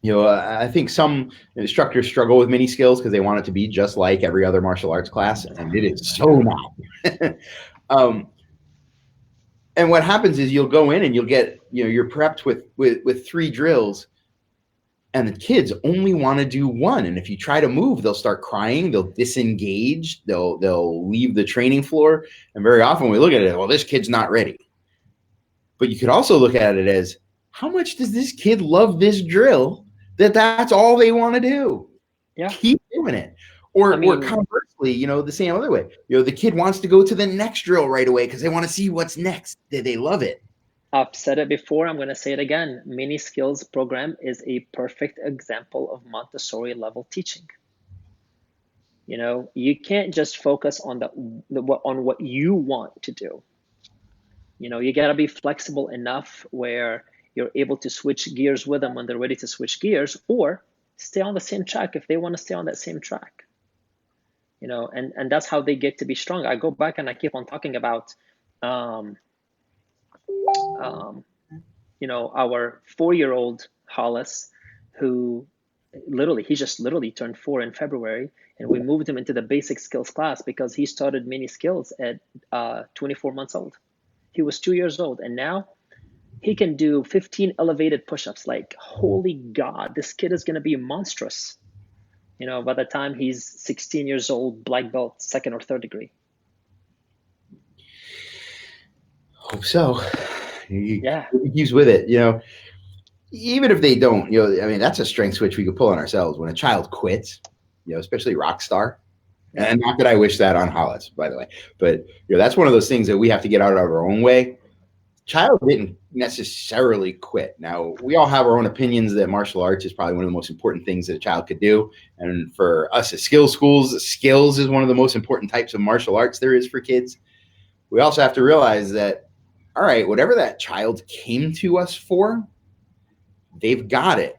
I think some instructors struggle with Mini Skillz because they want it to be just like every other martial arts class, and it is so not. And what happens is you'll go in and you'll get, you're prepped with 3 drills, and the kids only want to do 1. And if you try to move, they'll start crying, they'll disengage, they'll leave the training floor. And very often we look at it, well, this kid's not ready. But you could also look at it as, how much does this kid love this drill that's all they want to do? Yeah. Keep doing it. Or conversely, the same other way. The kid wants to go to the next drill right away because they want to see what's next. They love it. I've said it before, I'm going to say it again. Mini Skillz program is a perfect example of Montessori level teaching. You can't just focus on on what you want to do. You got to be flexible enough where you're able to switch gears with them when they're ready to switch gears, or stay on the same track if they want to stay on that same track. And that's how they get to be strong. I go back and I keep on talking about our 4-year-old Hollis, who he just turned 4 in February, and we moved him into the basic skills class because he started Mini Skillz at 24 months old. He was 2 years old, and now he can do 15 elevated push-ups. Like, holy God, this kid is going to be monstrous. By the time he's 16 years old, black belt, 2nd or 3rd degree. Hope so. He's with it, even if they don't, that's a strength switch we could pull on ourselves. When a child quits, especially rock star, and not that I wish that on Hollis, by the way, but that's one of those things that we have to get out of our own way. Child didn't necessarily quit. Now, we all have our own opinions that martial arts is probably one of the most important things that a child could do. And for us at Skillz schools, Skillz is one of the most important types of martial arts there is for kids. We also have to realize that, all right, whatever that child came to us for, they've got it.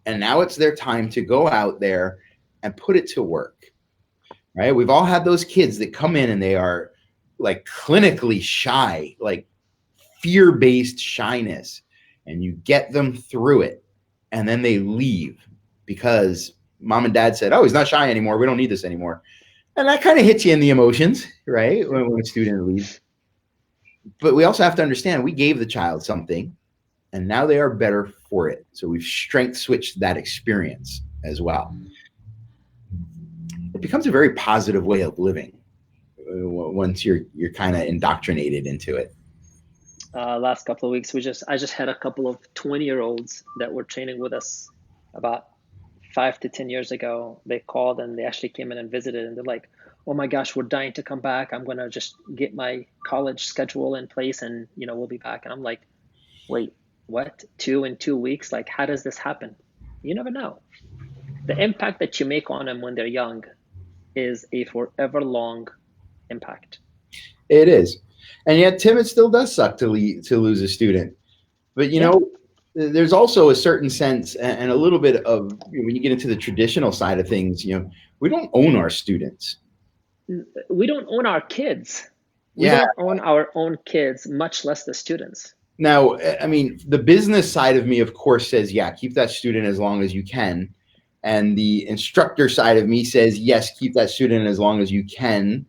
And now it's their time to go out there and put it to work, right? We've all had those kids that come in and they are like clinically shy, like fear-based shyness, and you get them through it, and then they leave because mom and dad said, oh, he's not shy anymore, we don't need this anymore. And that kind of hits you in the emotions, right, when a student leaves. But we also have to understand we gave the child something, and now they are better for it. So we've strength switched that experience as well. It becomes a very positive way of living once you're kind of indoctrinated into it. Last couple of weeks, I just had a couple of 20-year-olds that were training with us about 5 to 10 years ago, they called and they actually came in and visited, and they're like, "Oh my gosh, we're dying to come back. I'm gonna just get my college schedule in place, and we'll be back." And I'm like, "Wait, what? Two in 2 weeks? Like, how does this happen?" You never know. The impact that you make on them when they're young is a forever long impact. It is. And yet, Tim, it still does suck to lose a student. But, Yeah. there's also a certain sense and a little bit of, when you get into the traditional side of things, we don't own our students. We don't own our kids. We Yeah. don't own our own kids, much less the students. Now, I mean, the business side of me, of course, says, yeah, keep that student as long as you can. And the instructor side of me says, yes, keep that student as long as you can.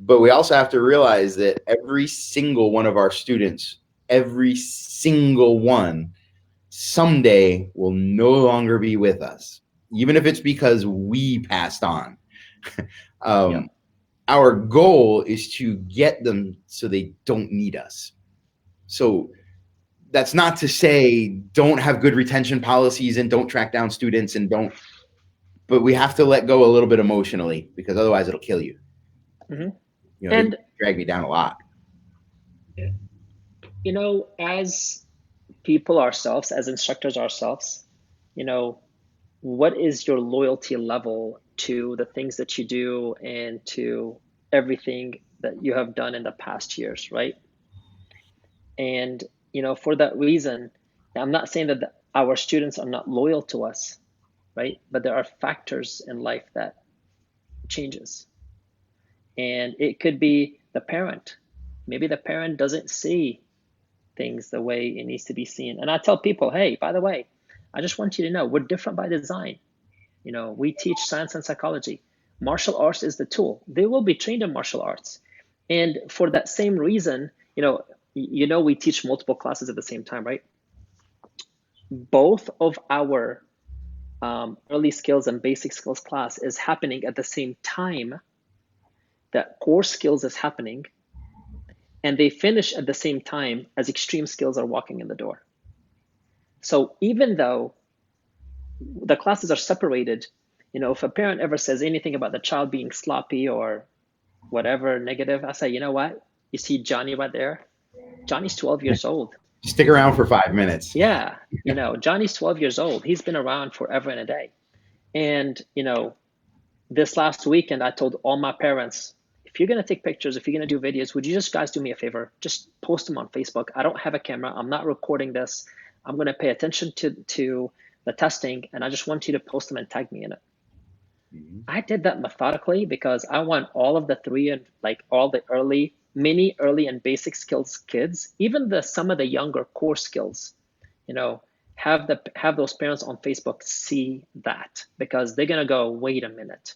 But we also have to realize that every single one of our students, every single one, someday will no longer be with us, even if it's because we passed on. Yeah. Our goal is to get them so they don't need us. So that's not to say don't have good retention policies and don't track down students and don't, but we have to let go a little bit emotionally, because otherwise it'll kill you. Mm-hmm. And drag me down a lot. As people ourselves, as instructors ourselves, what is your loyalty level to the things that you do and to everything that you have done in the past years, right? And, for that reason, I'm not saying that our students are not loyal to us, right? But there are factors in life that changes. And it could be the parent. Maybe the parent doesn't see things the way it needs to be seen. And I tell people, hey, by the way, I just want you to know we're different by design. We teach science and psychology. Martial arts is the tool. They will be trained in martial arts. And for that same reason, we teach multiple classes at the same time, right? Both of our early skills and basic skills class is happening at the same time that core skills is happening, and they finish at the same time as extreme skills are walking in the door. So even though the classes are separated, if a parent ever says anything about the child being sloppy or whatever negative, I say, you know what? You see Johnny right there? Johnny's 12 years old. Stick around for 5 minutes. Yeah. Johnny's 12 years old. He's been around forever and a day. And, this last weekend, I told all my parents, if you're going to take pictures, if you're going to do videos, would you just guys do me a favor? Just post them on Facebook. I don't have a camera. I'm not recording this. I'm going to pay attention to the testing, and I just want you to post them and tag me in it. Mm-hmm. I did that methodically because I want all of the three and all the early and basic skills kids, even some of the younger core skills, have those parents on Facebook see that, because they're going to go, wait a minute.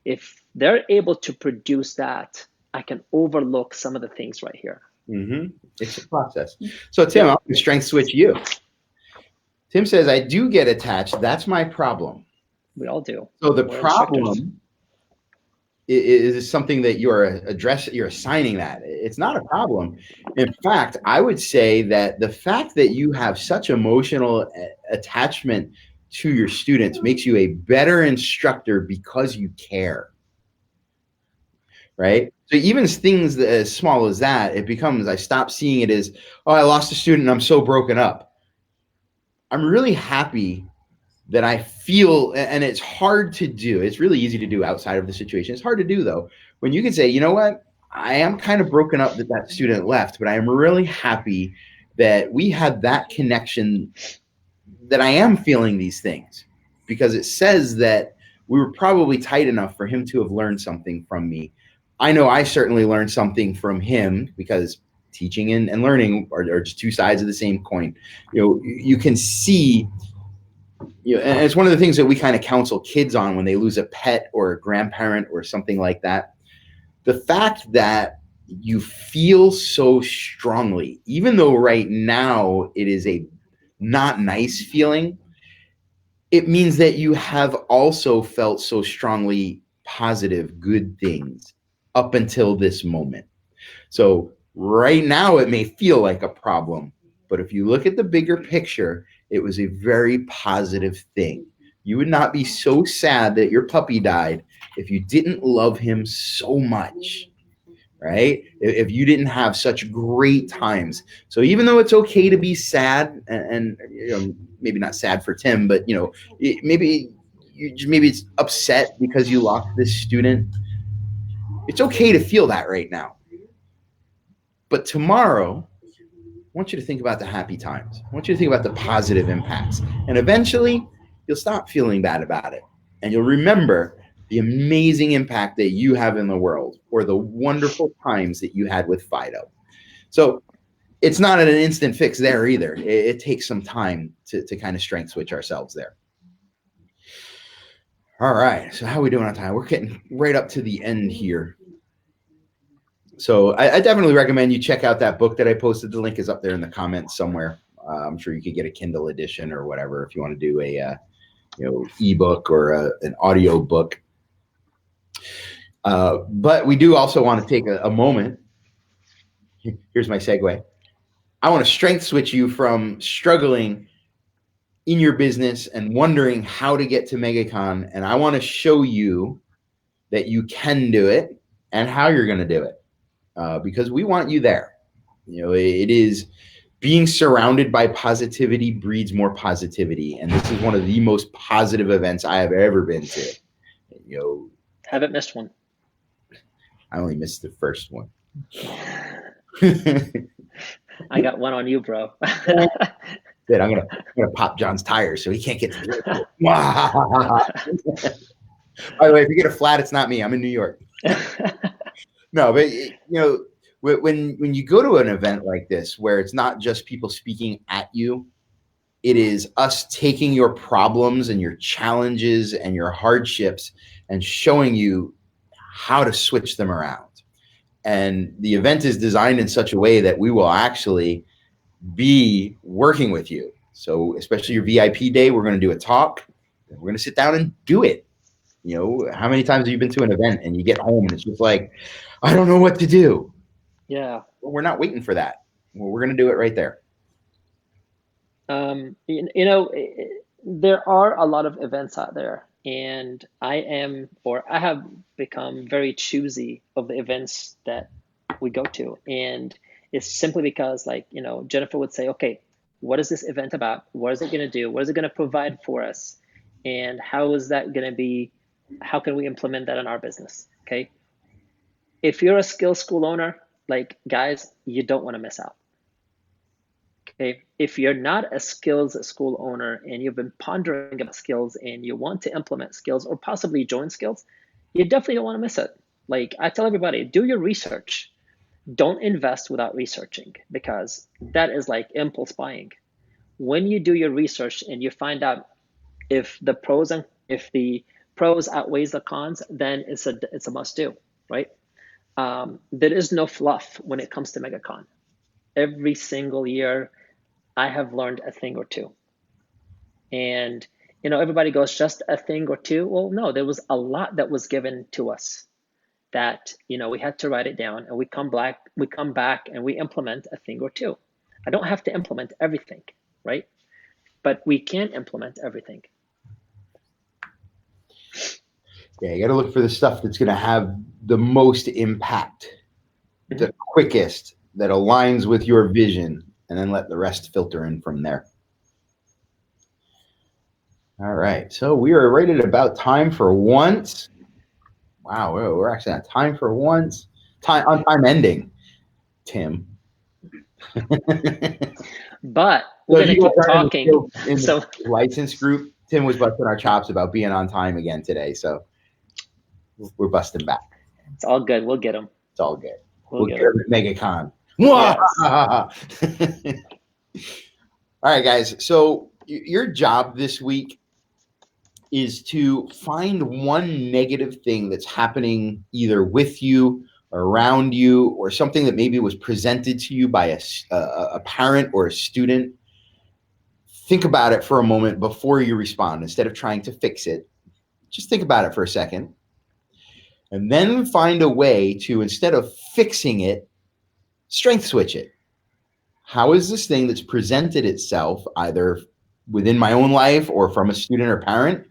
If they're able to produce that, I can overlook some of the things right here. Mm-hmm. It's a process. So Tim, I'll strength switch you. Tim says, I do get attached. That's my problem. We all do. So the problem is something that you're assigning that. It's not a problem. In fact, I would say that the fact that you have such emotional attachment to your students makes you a better instructor because you care. Right? So even things as small as that, it becomes, I stop seeing it as, oh, I lost a student and I'm so broken up. I'm really happy that I feel, and it's hard to do. It's really easy to do outside of the situation. It's hard to do, though, when you can say, you know what, I am kind of broken up that student left, but I am really happy that we had that connection, that I am feeling these things, because it says that we were probably tight enough for him to have learned something from me. I know I certainly learned something from him, because teaching and learning are just two sides of the same coin. You can see, and it's one of the things that we kind of counsel kids on when they lose a pet or a grandparent or something like that. The fact that you feel so strongly, even though right now it is a not nice feeling, it means that you have also felt so strongly positive, good things up until this moment. So right now it may feel like a problem, but if you look at the bigger picture, it was a very positive thing. You would not be so sad that your puppy died if you didn't love him so much, right? If you didn't have such great times. So even though it's okay to be sad, and maybe not sad for Tim, but maybe it's upset because you lost this student. It's okay to feel that right now. But tomorrow, I want you to think about the happy times. I want you to think about the positive impacts. And eventually, you'll stop feeling bad about it. And you'll remember the amazing impact that you have in the world, or the wonderful times that you had with Fido. So it's not an instant fix there either. It takes some time to kind of strength switch ourselves there. All right. So how are we doing on time? We're getting right up to the end here. So I definitely recommend you check out that book that I posted. The link is up there in the comments somewhere. I'm sure you could get a Kindle edition or whatever if you want to do a ebook or an audio book. But we do also want to take a moment. Here's my segue. I want to strength switch you from struggling in your business and wondering how to get to MegaCon, and I want to show you that you can do it and how you're going to do it. Because we want you there. It is being surrounded by positivity breeds more positivity. And this is one of the most positive events I have ever been to. Haven't missed one. I only missed the first one. I got one on you, bro. Good. I'm gonna pop John's tires so he can't get to the By the way, if you get a flat, it's not me. I'm in New York. No, but when you go to an event like this where it's not just people speaking at you, it is us taking your problems and your challenges and your hardships and showing you how to switch them around. And the event is designed in such a way that we will actually be working with you. So especially your VIP day, we're going to do a talk. We're going to sit down and do it. How many times have you been to an event and you get home and it's just like, I don't know what to do. Yeah. Well, we're not waiting for that. Well, we're going to do it right there. There are a lot of events out there, and I have become very choosy of the events that we go to. And it's simply because, Jennifer would say, okay, what is this event about? What is it going to do? What is it going to provide for us? And how is that going to be? How can we implement that in our business? Okay. If you're a Skillz school owner, guys, you don't want to miss out. Okay. If you're not a Skillz school owner and you've been pondering about Skillz and you want to implement Skillz or possibly join Skillz, you definitely don't want to miss it. I tell everybody, do your research. Don't invest without researching, because that is like impulse buying. When you do your research and you find out if the pros outweighs the cons, then it's a must do, right? There is no fluff when it comes to MegaCon. Every single year, I have learned a thing or two. And, everybody goes, just a thing or two. Well, no, there was a lot that was given to us that, we had to write it down, and we come back and we implement a thing or two. I don't have to implement everything, right? But we can implement everything. Yeah, you got to look for the stuff that's going to have the most impact, the quickest, that aligns with your vision, and then let the rest filter in from there. All right, so we are right at about time for once. Wow, we're actually on time for once. On time ending, Tim. But we're going to keep talking. In the license group, Tim was busting our chops about being on time again today, so we're busting back. It's all good. We'll get them. It's all good. We'll get MegaCon. Yes. All right, guys. So your job this week is to find one negative thing that's happening either with you, around you, or something that maybe was presented to you by a parent or a student. Think about it for a moment before you respond. Instead of trying to fix it, just think about it for a second. And then find a way to, instead of fixing it, strength switch it. How is this thing that's presented itself either within my own life or from a student or parent?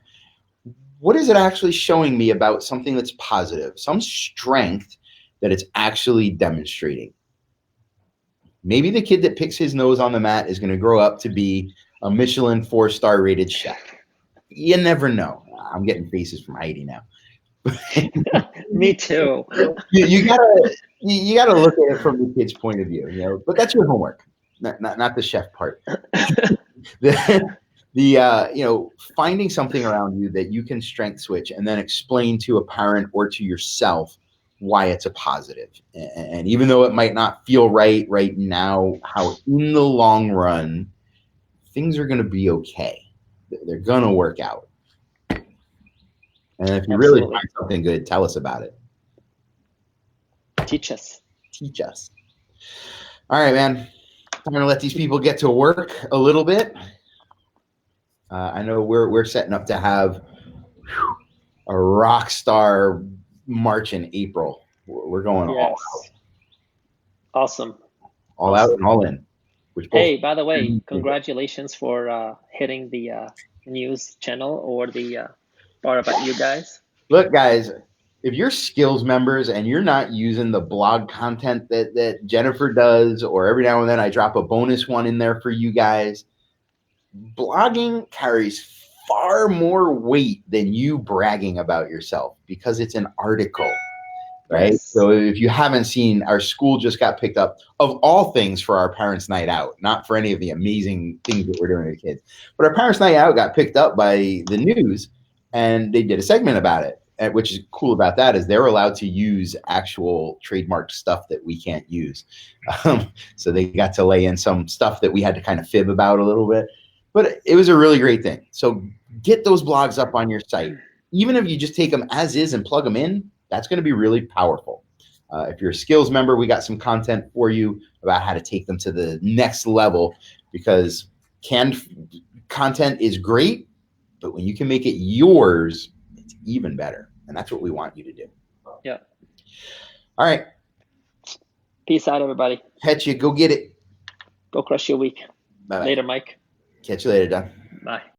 what is it actually showing me about something that's positive, some strength that it's actually demonstrating? Maybe the kid that picks his nose on the mat is going to grow up to be a Michelin 4-star rated chef. You never know. I'm getting faces from Heidi now. Me too. You gotta look at it from the kid's point of view, you know. But that's your homework, not the chef part. You know, finding something around you that you can strength switch and then explain to a parent or to yourself why it's a positive. And even though it might not feel right now, how in the long run things are going to be okay. They're going to work out. And if you really find something good, tell us about it. Teach us. Teach us. All right, man. I'm going to let these people get to work a little bit. I know we're setting up to have a rock star March in April. We're going all out. Awesome. All out and all in. Hey, by the way, congratulations for hitting the news channel or the part about you guys. Look, guys, if you're Skillz members and you're not using the blog content that Jennifer does, or every now and then I drop a bonus one in there for you guys, blogging carries far more weight than you bragging about yourself because it's an article, right? Yes. So if you haven't seen, our school just got picked up, of all things, for our Parents' Night Out, not for any of the amazing things that we're doing with kids, but our Parents' Night Out got picked up by the news, and they did a segment about it. And which is cool about that is they're allowed to use actual trademarked stuff that we can't use. So they got to lay in some stuff that we had to kind of fib about a little bit. But it was a really great thing. So get those blogs up on your site. Even if you just take them as is and plug them in, that's going to be really powerful. If you're a Skillz member, we got some content for you about how to take them to the next level, because canned content is great, but when you can make it yours, it's even better. And that's what we want you to do. Yeah. All right. Peace out, everybody. Catch you. Go get it. Go crush your week. Bye-bye. Later, Mike. Catch you later, Don. Bye.